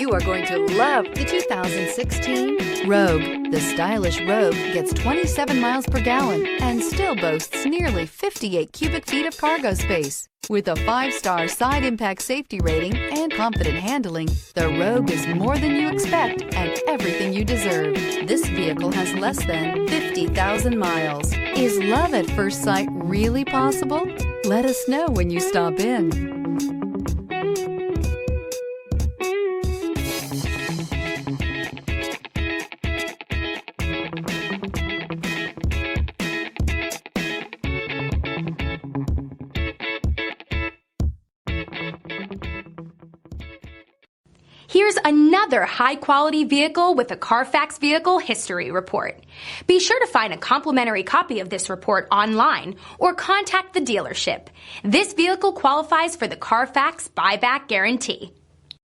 You are going to love the 2016 Rogue. The stylish Rogue gets 27 miles per gallon and still boasts nearly 58 cubic feet of cargo space. With a 5-star side impact safety rating and confident handling, the Rogue is more than you expect and everything you deserve. This vehicle has less than 50,000 miles. Is love at first sight really possible? Let us know when you stop in. Here's another high-quality vehicle with a Carfax Vehicle History Report. Be sure to find a complimentary copy of this report online or contact the dealership. This vehicle qualifies for the Carfax Buyback Guarantee.